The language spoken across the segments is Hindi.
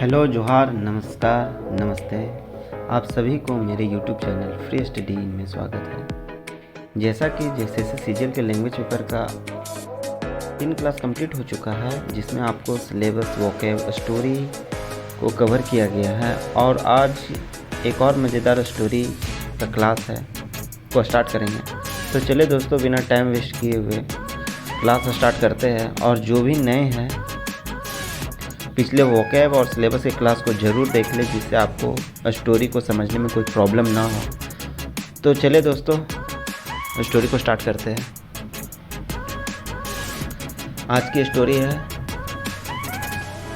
हेलो जोहार नमस्कार नमस्ते। आप सभी को मेरे यूट्यूब चैनल फ्री स्टडी में स्वागत है। जैसा कि जैसे सीजीएल के लैंग्वेज पेपर का 3 क्लास कंप्लीट हो चुका है, जिसमें आपको सिलेबस वोकैब स्टोरी को कवर किया गया है और आज एक और मज़ेदार स्टोरी का क्लास है को स्टार्ट करेंगे। तो चलिए दोस्तों, बिना टाइम वेस्ट किए हुए क्लास स्टार्ट करते हैं। और जो भी नए हैं पिछले वोकैब और सिलेबस के क्लास को ज़रूर देख लें, जिससे आपको स्टोरी को समझने में कोई प्रॉब्लम ना हो। तो चलिए दोस्तों, स्टोरी को स्टार्ट करते हैं। आज की स्टोरी है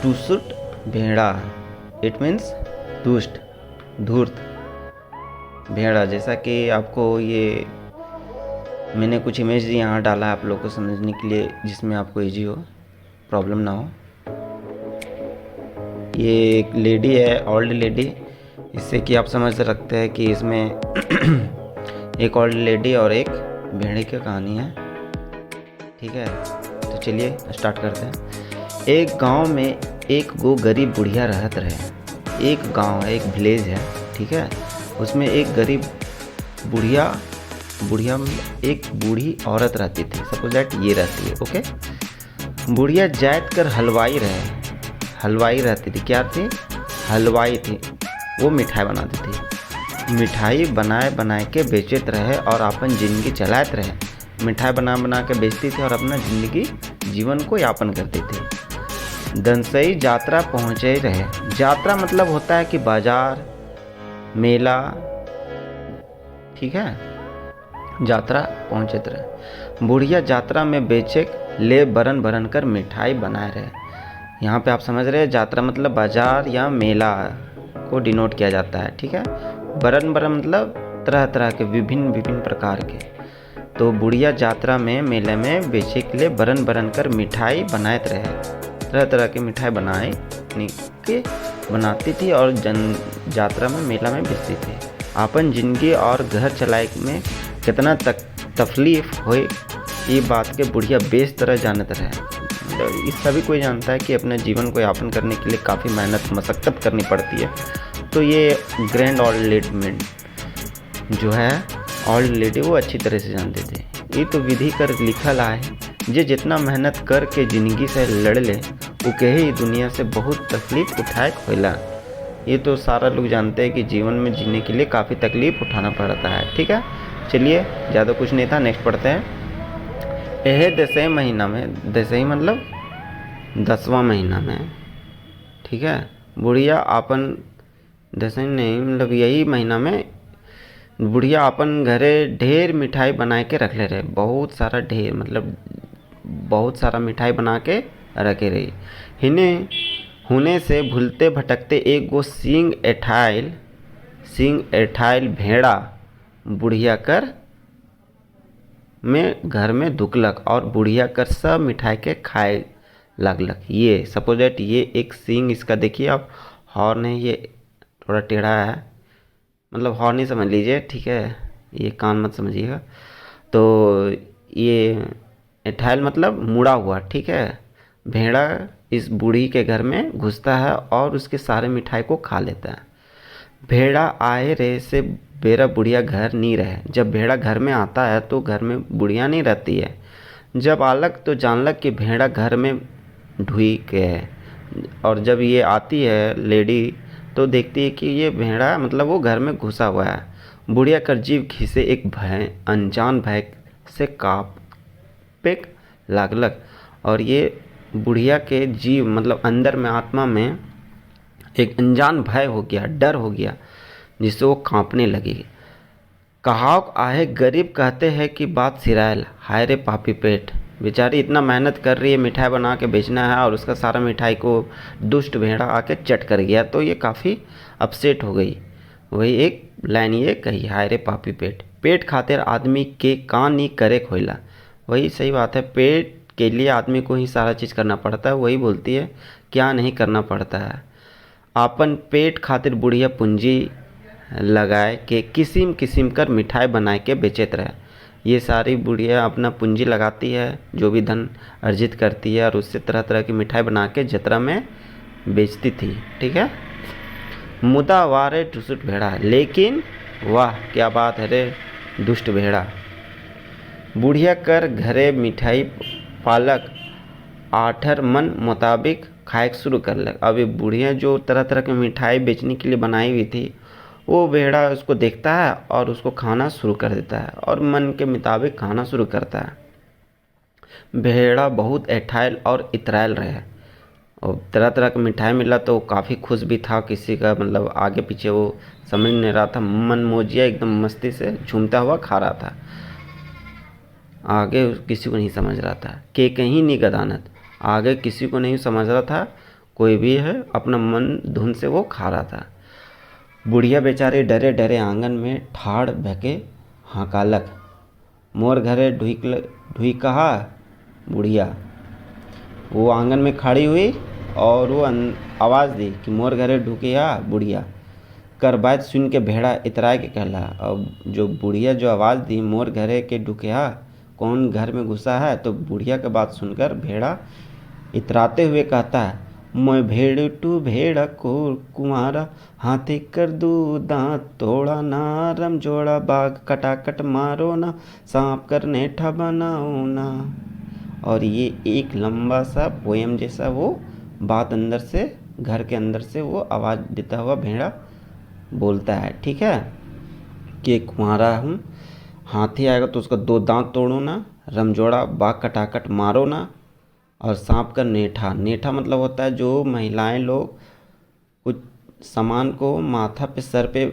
टूसुट भेड़ा। इट मीन्स दुष्ट धूर्त भेड़ा। जैसा कि आपको ये मैंने कुछ इमेज यहाँ डाला है आप लोग को समझने के लिए, जिसमें आपको इजी हो, प्रॉब्लम ना हो। ये एक लेडी है, ओल्ड लेडी, इससे कि आप समझ सकते हैं कि इसमें एक ओल्ड लेडी और एक भेड़े की कहानी है। ठीक है, तो चलिए स्टार्ट करते हैं। एक गांव में एक वो गरीब बुढ़िया रहत रहे। एक गांव है, एक विलेज है, ठीक है। उसमें एक गरीब बुढ़िया एक बूढ़ी औरत रहती थी। सपोज दैट ये रहती है, ओके। बुढ़िया जात कर हलवाई रहती थी। क्या थी? हलवाई थी। वो मिठाई बनाती थी। मिठाई बनाए के बेचत रहे और अपन ज़िंदगी चलाते रहे। मिठाई बना के बेचती थी और अपना जीवन को यापन करती थी। दनसई यात्रा पहुँचे रहे। यात्रा मतलब होता है कि बाजार, मेला, ठीक है। यात्रा पहुँचते रहे। बुढ़िया यात्रा में बेचे ले बरन कर मिठाई बनाए रहे। यहाँ पे आप समझ रहे हैं, यात्रा मतलब बाजार या मेला को डिनोट किया जाता है, ठीक है। बरन मतलब तरह तरह के विभिन्न प्रकार के। तो बुढ़िया यात्रा में मेले में बेचे के लिए बरन कर मिठाई बनाते रहे। तरह तरह के मिठाई बनाती थी और यात्रा में मेला में बेचती थी। अपन जिंदगी और घर चलाए में कितना तकलीफ हो, ये बात के बुढ़िया बेस तरह जानते रहे। इस सभी कोई जानता है कि अपने जीवन को यापन करने के लिए काफ़ी मेहनत मशक्क़त करनी पड़ती है। तो ये ग्रैंड ओल्ड लेडी जो है, ओल्ड लेडी, वो अच्छी तरह से जानते थे। ये तो विधि कर लिखल आए, जे जितना मेहनत करके ज़िंदगी से लड़ ले, वो कहे दुनिया से बहुत तकलीफ उठाए होला। ये तो सारा लोग जानते हैं कि जीवन में जीने के लिए काफ़ी तकलीफ उठाना पड़ता है, ठीक है। चलिए, ज़्यादा कुछ नहीं था, नेक्स्ट पढ़ते हैं। यह 10वें महीना में, 10 मतलब 10वां महीना में, ठीक है। बुढ़िया अपन 10 नहीं मतलब यही महीना में बुढ़िया अपन घरे ढेर मिठाई बना के रख ले रहे। बहुत सारा ढेर मतलब बहुत सारा मिठाई बना के रखे रही। हुने से भूलते भटकते एक गो सींग एठाइल भेड़ा बुढ़िया कर में घर में दुकलक और बुढ़िया कर सब मिठाई के खाए लगलक। ये सपोज दैट ये एक सींग, इसका देखिए आप, हॉर्न है, ये थोड़ा टेढ़ा है, मतलब हॉर्न ही समझ लीजिए, ठीक है। ये कान मत समझिएगा। तो ये एठाइल मतलब मुड़ा हुआ, ठीक है। भेड़ा इस बूढ़ी के घर में घुसता है और उसके सारे मिठाई को खा लेता है। भेड़ा आए रहे से बेरा बुढ़िया घर नहीं रहे। जब भेड़ा घर में आता है तो घर में बुढ़िया नहीं रहती है। जब आलक तो जानलक कि भेड़ा घर में ढुई के है। और जब ये आती है लेडी तो देखती है कि ये भेड़ा मतलब वो घर में घुसा हुआ है। बुढ़िया कर जीव खीसे एक अनजान भय से कांपे लागलक। और ये बुढ़िया के जीव मतलब अंदर में, आत्मा में एक अनजान भय हो गया, डर हो गया, जिससे वो कांपने लगी। कहावत आहे, गरीब कहते हैं कि बात सिरायल, हाय रे पापी पेट। बेचारी इतना मेहनत कर रही है, मिठाई बना के बेचना है और उसका सारा मिठाई को दुष्ट भेड़ा आके चट कर गया। तो ये काफ़ी अपसेट हो गई। वही एक लाइन ये कही, हाय रे पापी पेट। पेट खातिर आदमी के कान नहीं करे खोला। वही सही बात है, पेट के लिए आदमी को ही सारा चीज़ करना पड़ता है। वही बोलती है क्या नहीं करना पड़ता है। आपन पेट खातिर बुढ़िया पूंजी लगाए के किस्म कर मिठाई बनाए के बेचत रहे। ये सारी बुढ़िया अपना पूंजी लगाती है, जो भी धन अर्जित करती है, और उससे तरह तरह की मिठाई बना के जतरा में बेचती थी। ठीक है, मुदा वारे टुसुट भेड़ा, लेकिन वाह क्या बात है रे दुष्ट भेड़ा। बुढ़िया कर घरे मिठाई पालक आठर मन मुताबिक खाए शुरू कर लग। अभी बुढ़िया जो तरह तरह की मिठाई बेचने के लिए बनाई हुई थी, वो भेड़ा उसको देखता है और उसको खाना शुरू कर देता है और मन के मुताबिक खाना शुरू करता है। भेड़ा बहुत ऐठायल और इतरायल रहे और तरह तरह का मिठाई मिला तो काफ़ी खुश भी था। किसी का मतलब आगे पीछे वो समझ नहीं रहा था, मन मोजिया एकदम मस्ती से झूमता हुआ खा रहा था, आगे किसी को नहीं समझ रहा था। के कहीं नहीं गदानत, आगे किसी को नहीं समझ रहा था, कोई भी है अपना मन धुन से वो खा रहा था। बुढ़िया बेचारे डरे डरे आंगन में ठाड़ भके हाँकालक, मोर घरे ढुई कहा बुढ़िया। वो आंगन में खड़ी हुई और वो आवाज़ दी कि मोर घरे ढुकिया बुढ़िया। कर बात सुन के भेड़ा इतराए के कहला। अब जो बुढ़िया जो आवाज़ दी मोर घरे के ढुकिया, कौन घर में घुसा है, तो बुढ़िया की बात सुनकर भेड़ा इतराते हुए कहता है, मैं भेड़ टू भेड़ा को कुमारा, हाथी कर दू दांत तोड़ा ना, रम जोड़ा बाग कटाकट मारो ना, सांप कर नेठा बनाओ ना। और ये एक लंबा सा पोयम जैसा वो बात अंदर से, घर के अंदर से वो आवाज़ देता हुआ भेड़ा बोलता है। ठीक है, कि कुंवारा हूँ, हाथी आएगा तो उसका दो दांत तोड़ो ना, रमजोड़ा बाग कटाकट मारो ना, और सांप का नेठा। नेठा मतलब होता है जो महिलाएं लोग कुछ सामान को माथा पे सर पे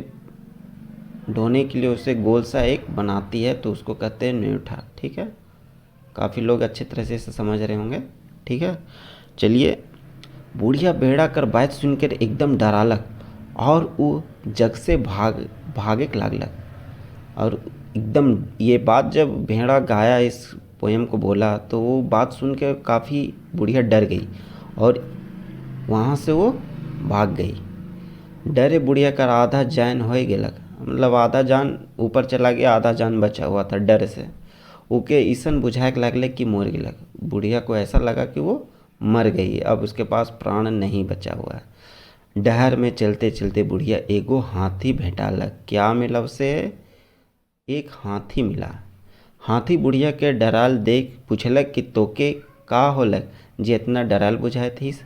ढोने के लिए उसे गोल सा एक बनाती है तो उसको कहते हैं नेठा। ठीक है, काफ़ी लोग अच्छे तरह से इसे समझ रहे होंगे। ठीक है, चलिए। बुढ़िया भेड़ा कर बात सुनकर एकदम डरालक और वो जग से भागे लागलक। और एकदम ये बात जब भेड़ा गाया, इस पोयम को बोला, तो वो बात सुन के काफ़ी बुढ़िया डर गई और वहाँ से वो भाग गई। डरे बुढ़िया का आधा जान हो गेलक, मतलब आधा जान ऊपर चला गया, आधा जान बचा हुआ था डर से। ओके ईसन बुझाए लगले कि मर गेलक। बुढ़िया को ऐसा लगा कि वो मर गई, अब उसके पास प्राण नहीं बचा हुआ है। डहर में चलते चलते बुढ़िया एगो हाथी भेटालक। क्या मिला उसे? एक हाथी मिला। हाथी बुढ़िया के डराल देख पूछलक कि तोके का होलक जे इतना डराल बुझाए थीस।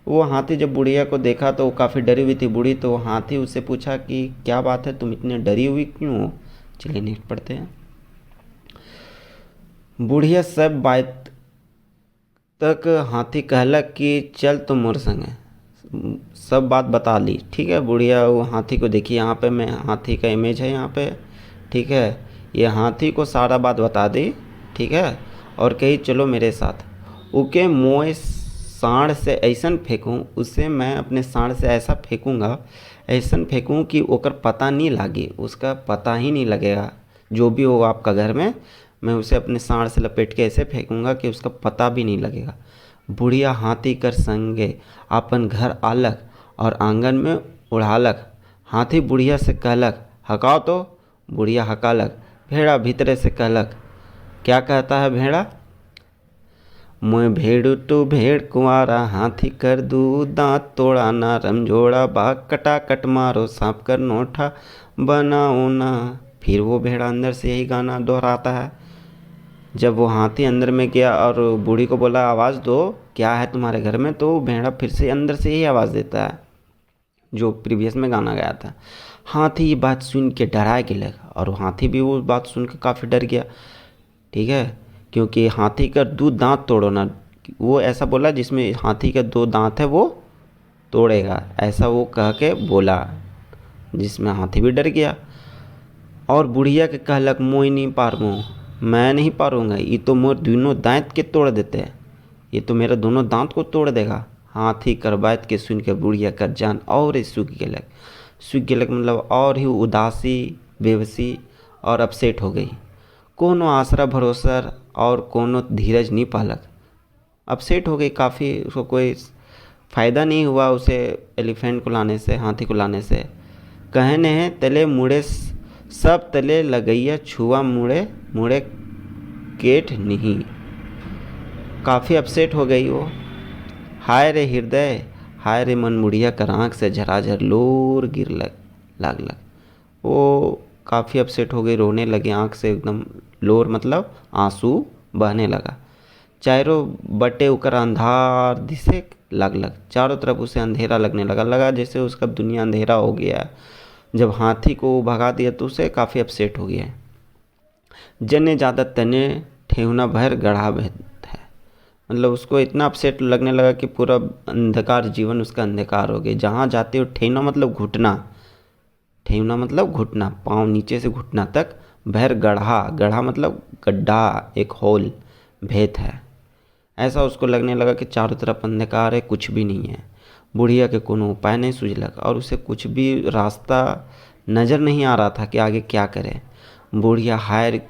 वो हाथी जब बुढ़िया को देखा तो वो काफ़ी डरी हुई थी बूढ़ी, तो हाथी उससे पूछा कि क्या बात है, तुम इतनी डरी हुई क्यों हो? चलिए नेक्स्ट पढ़ते हैं। बुढ़िया सब बात तक हाथी कहलक कि चल तुम मोर संगे, सब बात बता ली। ठीक है, बुढ़िया वो हाथी को देखी, यहाँ पे मैं हाथी का इमेज है यहाँ पे। ठीक है, ये हाथी को सारा बात बता दी। ठीक है, और कही चलो मेरे साथ। उके मोए साँड़ से ऐसन फेंकूँ, उसे मैं अपने साँड़ से ऐसा फेंकूँगा, ऐसन फेंकूँ कि ओकर पता नहीं लागे, उसका पता ही नहीं लगेगा। जो भी हो आपका घर में, मैं उसे अपने साँड़ से लपेट के ऐसे फेंकूँगा कि उसका पता भी नहीं लगेगा। बुढ़िया हाथी कर संगे अपन घर आलक और आंगन में उड़ालक। हाथी बुढ़िया से कहलक हकाओ तो। बुढ़िया हकालक। भेड़ा भीतरे से कहलक, क्या कहता है भेड़ा? मैं भेड़ टू भेड़ कुंवारा, हाथी कर दू दांत तोड़ा ना, रमझोड़ा बाग कटाकट मारो, सांप कर नोठा बनाओ ना। फिर वो भेड़ा अंदर से यही गाना दोहराता है। जब वो हाथी अंदर में गया और बूढ़ी को बोला आवाज़ दो, क्या है तुम्हारे घर में, तो भेड़ा फिर से अंदर से यही आवाज़ देता है जो प्रीवियस में गाना गाया था। हाथी ये बात सुन के डरा गेलक और हाथी भी वो बात सुन के काफ़ी डर गया। ठीक है, क्योंकि हाथी का दो दांत तोड़ो ना, वो ऐसा बोला जिसमें हाथी का दो दांत है वो तोड़ेगा, ऐसा वो कह के बोला, जिसमें हाथी भी डर गया। और बुढ़िया के कहलक मोई नहीं पारूँ, मैं नहीं पारूँगा, ये तो मोर दोनों दांत के तोड़ देते हैं, ये तो मेरा दोनों दांत को तोड़ देगा। हाथी कर बात के सुन के बुढ़िया कर जान और सूख गेलक मतलब और ही उदासी बेबसी और अपसेट हो गई। कोनो आसरा भरोसा और कोनो धीरज नहीं पालक। अपसेट हो गई काफ़ी, उसको कोई फ़ायदा नहीं हुआ उसे एलिफेंट को लाने से, हाथी को लाने से। कहने हैं तले मुड़े सब तले लगैया, छुआ मुड़े मुड़े केठ नहीं। काफ़ी अपसेट हो गई वो। हाय रे हृदय, हाय रे मन बुढ़िया कर आँख से झराझर लोर गिर लागलक। वो काफ़ी अपसेट हो गई, रोने लगी, आँख से एकदम लोर मतलब आंसू बहने लगा। चारों बटे उकर अंधार दिसे लगलक, चारों तरफ उसे अंधेरा लगने लगा जैसे उसका दुनिया अंधेरा हो गया। जब हाथी को भगा दिया तो उसे काफ़ी अपसेट हो गया। जने ज़्यादा तने ठेहुना भर गढ़ा बहत है, मतलब उसको इतना अपसेट लगने लगा कि पूरा अंधकार जीवन उसका अंधकार हो गया। जहाँ जाते हो ठेहुना मतलब घुटना, ठेहुना मतलब घुटना, पाँव नीचे से घुटना तक, भर गढ़ा, गढ़ा मतलब गड्ढा, एक होल, भेद है। ऐसा उसको लगने लगा कि चारों तरफ अंधकार है, कुछ भी नहीं है। बुढ़िया के कोनो उपाय नहीं सूझलक और उसे कुछ भी रास्ता नज़र नहीं आ रहा था कि आगे क्या करे। बुढ़िया हायर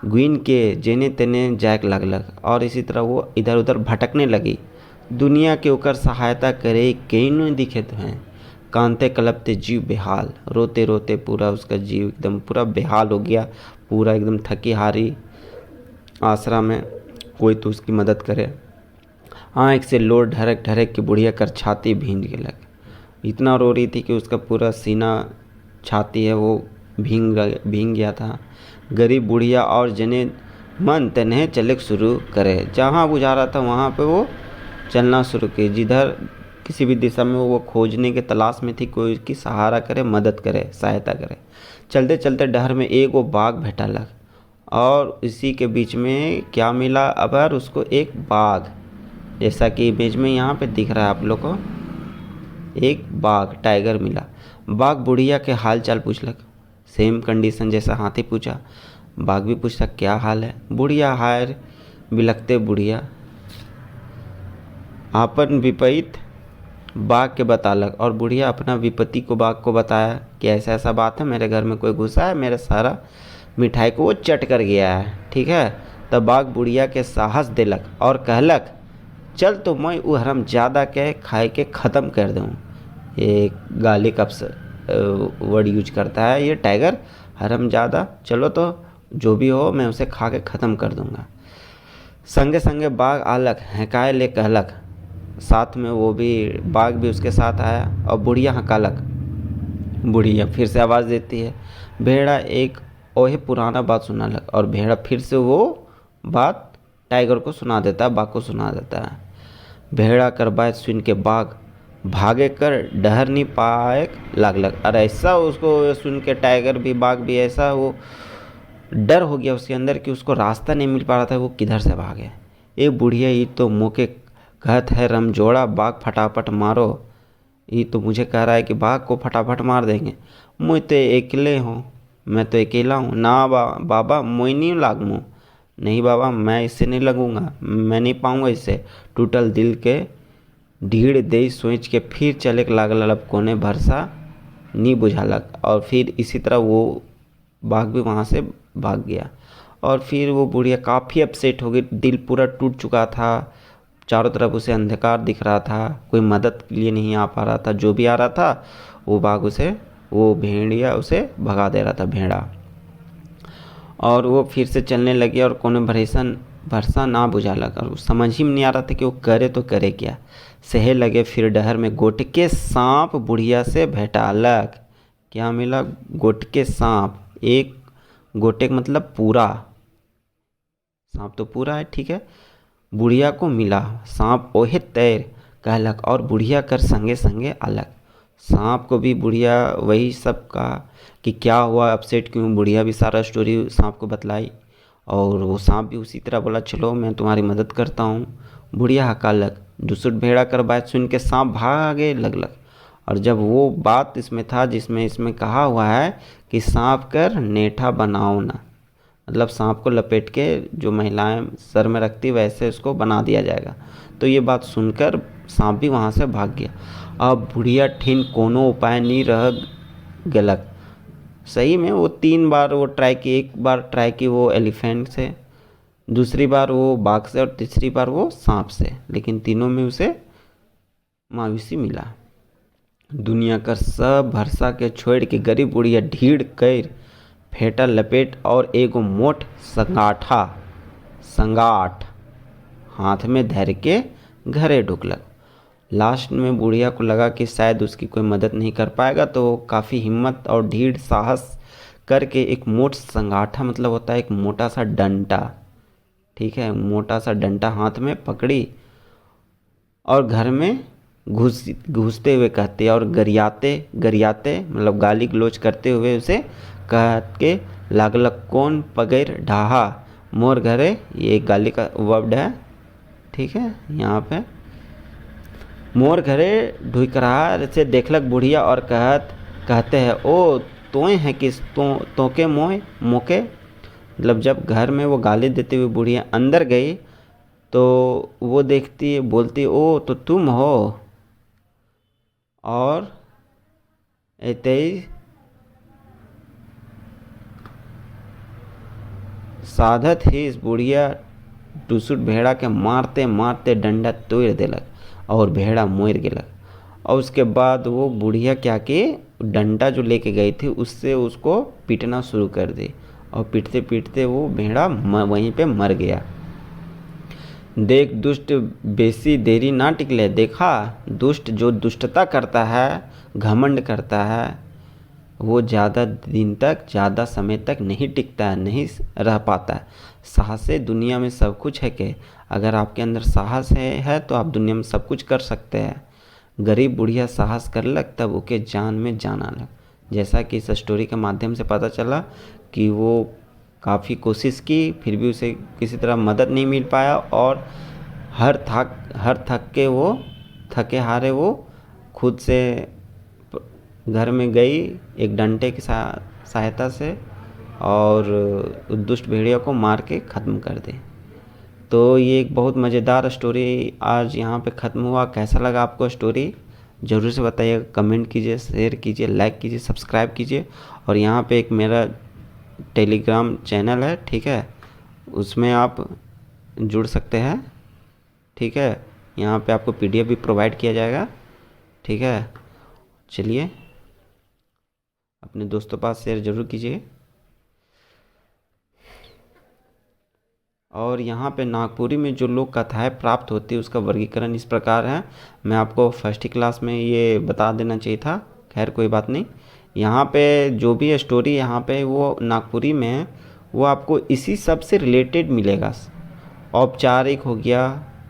गुइन के जेने तेने जायक लगलक और इसी तरह वो इधर उधर भटकने लगी। दुनिया के ओकर सहायता करे कहीं नहीं दिखे तो हैं। कांते कलपते जीव बेहाल, रोते रोते पूरा उसका जीव एकदम पूरा बेहाल हो गया, पूरा एकदम थकी हारी। आसरा में कोई तो उसकी मदद करे। आँख से लोर ढरक ढरक की बुढ़िया कर छाती भींज गेलक। इतना रो रही थी कि उसका पूरा सीना, छाती है वो भींग गया था। गरीब बुढ़िया और जने मन तने चले शुरू करे, जहाँ बुझा रहा था वहाँ पे वो चलना शुरू की। जिधर किसी भी दिशा में वो खोजने के तलाश में थी, कोई उसकी सहारा करे, मदद करे, सहायता करे। चलते चलते डहर में एक वो बाघ भेटलक और इसी के बीच में क्या मिला अबर उसको, एक बाघ, जैसा कि इमेज में यहाँ पे दिख रहा है आप लोग को, एक बाघ, टाइगर मिला। बाघ बुढ़िया के हाल चाल पूछलक, सेम कंडीशन जैसा हाथी पूछा, बाघ भी पूछा क्या हाल है। बुढ़िया हायर बिलखते बुढ़िया आपन विपरीत बाघ के बतालक और बुढ़िया अपना विपत्ति को बाघ को बताया कि ऐसा ऐसा बात है, मेरे घर में कोई घुसा है, मेरे सारा मिठाई को वो चट कर गया है, ठीक है। तब बाघ बुढ़िया के साहस दिलक और कहलक चल तो मैं वो हरामजादा के खाए के ख़त्म कर दूँ। एक गाली का वर्ड यूज करता है ये टाइगर, हरामजादा, चलो तो जो भी हो मैं उसे खा के ख़त्म कर दूँगा। संगे संगे बाघ आलक हकाए ले कहलक, साथ में वो भी बाघ भी उसके साथ आया और बुढ़िया हकालक। बुढ़िया फिर से आवाज़ देती है। भेड़ा एक ओहे पुराना बात सुनालक और भेड़ा फिर से वो बात टाइगर को सुना देता है, बाघ को सुना देता है। भेड़ा कर बात सुन के बाघ भागे कर डहर नहीं पाए लागलक। और ऐसा उसको सुन के टाइगर भी, बाघ भी, ऐसा वो डर हो गया उसके अंदर कि उसको रास्ता नहीं मिल पा रहा था, वो किधर से भागे। ए बुढ़िया ये तो मुँह कहत है रमजोड़ा, बाघ फटाफट मारो। ये तो मुझे कह रहा है कि बाघ को फटाफट मार देंगे। मुझ तो अकेले हूँ, मैं तो अकेला हूँ ना बाबा, मुझे नहीं लागूँ। नहीं बाबा मैं इससे नहीं लगूँगा, मैं नहीं पाऊँगा इससे। टूटल दिल के ढीढ़ दे सोच के फिर चले लागल, अब कोने भरसा नहीं बुझालक। और फिर इसी तरह वो बाघ भी वहाँ से भाग गया। और फिर वो बुढ़िया काफ़ी अपसेट हो गई, दिल पूरा टूट चुका था, चारों तरफ उसे अंधकार दिख रहा था, कोई मदद के लिए नहीं आ पा रहा था। जो भी आ रहा था वो बाघ उसे, वो भेड़िया उसे भगा दे रहा था, भेड़ा। और वो फिर से चलने लगी और कोने भरसा ना बुझा लगा और समझ ही में नहीं आ रहा था कि वो करे तो करे क्या। सहे लगे फिर डहर में गोटके सांप बुढ़िया से भेटालक। क्या मिला? गोटके सांप। एक गोटेक मतलब पूरा, सांप तो पूरा है, ठीक है। बुढ़िया को मिला सांप ओहे तैर कहलक और बुढ़िया कर संगे संगे अलग। सांप को भी बुढ़िया वही सब कहा कि क्या हुआ, अपसेट क्यों। बुढ़िया भी सारा स्टोरी सांप को बतलाई और वो सांप भी उसी तरह बोला चलो मैं तुम्हारी मदद करता हूँ। बुढ़िया हकालक। दुसुट भेड़ा कर बात सुन के सांप भागे लगलक। और जब वो बात इसमें था जिसमें इसमें कहा हुआ है कि सांप कर नेठा बनाओ ना, मतलब सांप को लपेट के जो महिलाएं सर में रखती वैसे उसको बना दिया जाएगा। तो ये बात सुनकर सांप भी वहाँ से भाग गया। अब बुढ़िया ठिन कोनो उपाय नहीं रह गलक। सही में वो 3 बार वो ट्राई की, एक बार ट्राई की वो एलिफेंट से, दूसरी बार वो बाघ से और तीसरी बार वो सांप से, लेकिन तीनों में उसे मायूसी मिला। दुनिया का सब भरसा के छोड़ के गरीब बुढ़िया ढीढ़ कर फेटा लपेट और एगो मोट संगाठ हाथ में धर के घरे ढुकलक। लास्ट में बुढ़िया को लगा कि शायद उसकी कोई मदद नहीं कर पाएगा, तो काफ़ी हिम्मत और ढीठ साहस करके एक मोट संगाठा, मतलब होता है एक मोटा सा डंडा, ठीक है, मोटा सा डंडा हाथ में पकड़ी और घर में घुसते हुए कहते और गरियाते गरियाते मतलब गाली गलौज करते हुए उसे कह के लागलक कौन पगैर ढाहा मोर घरे। ये एक गाली का वर्ड है, ठीक है। यहाँ पे मोर घरे ढुकराहा से देखलक बुढ़िया और कहते हैं ओ तोय हैं किस तो के मोके। मतलब जब घर में वो गाली देते हुए बुढ़िया अंदर गई तो वो देखती है, बोलती ओ तो तुम हो। और ऐते ही साधत ही इस बुढ़िया टुसुट भेड़ा के मारते मारते डंडा तोड़ देलक और भेड़ा मोर गेलक। और उसके बाद वो बुढ़िया क्या कि डंडा जो लेके गई थी उससे उसको पीटना शुरू कर दी और पीटते पीटते वो भेड़ा वहीं पे मर गया। देख दुष्ट बेसी देरी ना टिकले। देखा दुष्ट जो दुष्टता करता है, घमंड करता है, वो ज़्यादा दिन तक, ज़्यादा समय तक नहीं टिकता है, नहीं रह पाता है। साहस है दुनिया में सब कुछ है के अगर आपके अंदर साहस है तो आप दुनिया में सब कुछ कर सकते हैं। गरीब बुढ़िया साहस करलक तब ओके जान में जान आलक। जैसा कि इस स्टोरी के माध्यम से पता चला कि वो काफ़ी कोशिश की फिर भी उसे किसी तरह मदद नहीं मिल पाया और हर थक के वो थके हारे वो खुद से घर में गई एक डंडे की सहायता से और दुष्ट भेड़िया को मार के ख़त्म कर दे। तो ये एक बहुत मज़ेदार स्टोरी आज यहाँ पे ख़त्म हुआ। कैसा लगा आपको स्टोरी ज़रूर से बताइएगा, कमेंट कीजिए, शेयर कीजिए, लाइक कीजिए, सब्सक्राइब कीजिए। और यहाँ पे एक मेरा टेलीग्राम चैनल है, ठीक है, उसमें आप जुड़ सकते हैं, ठीक है। यहाँ पे आपको PDF भी प्रोवाइड किया जाएगा, ठीक है। चलिए अपने दोस्तों पास शेयर ज़रूर कीजिए। और यहाँ पे नागपुरी में जो लोक कथाएँ प्राप्त होती है उसका वर्गीकरण इस प्रकार है। मैं आपको फर्स्ट ही क्लास में ये बता देना चाहिए था, खैर कोई बात नहीं। यहाँ पे जो भी स्टोरी यहाँ पे वो नागपुरी में है वो आपको इसी सब से रिलेटेड मिलेगा। औपचारिक हो गया,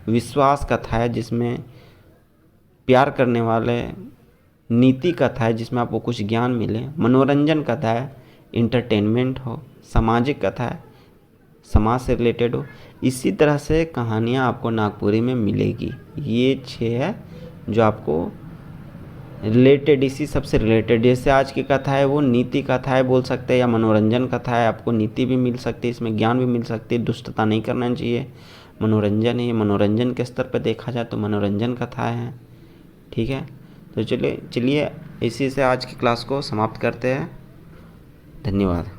विश्वास कथा है जिसमें प्यार करने वाले, नीति कथा है जिसमें आपको कुछ ज्ञान मिले, मनोरंजन कथा है, इंटरटेनमेंट हो, सामाजिक कथा है, समाज से रिलेटेड हो। इसी तरह से कहानियाँ आपको नागपुरी में मिलेगी। ये 6 है जो आपको रिलेटेड, इसी सबसे रिलेटेड। जैसे आज की कथा है वो नीति कथा है बोल सकते हैं, या मनोरंजन कथा है, आपको नीति भी मिल सकती है, इसमें ज्ञान भी मिल सकती है, दुष्टता नहीं करना चाहिए, मनोरंजन है, मनोरंजन के स्तर पर देखा जाए तो मनोरंजन कथाएँ हैं, ठीक है। तो चलिए इसी से आज की क्लास को समाप्त करते हैं। धन्यवाद।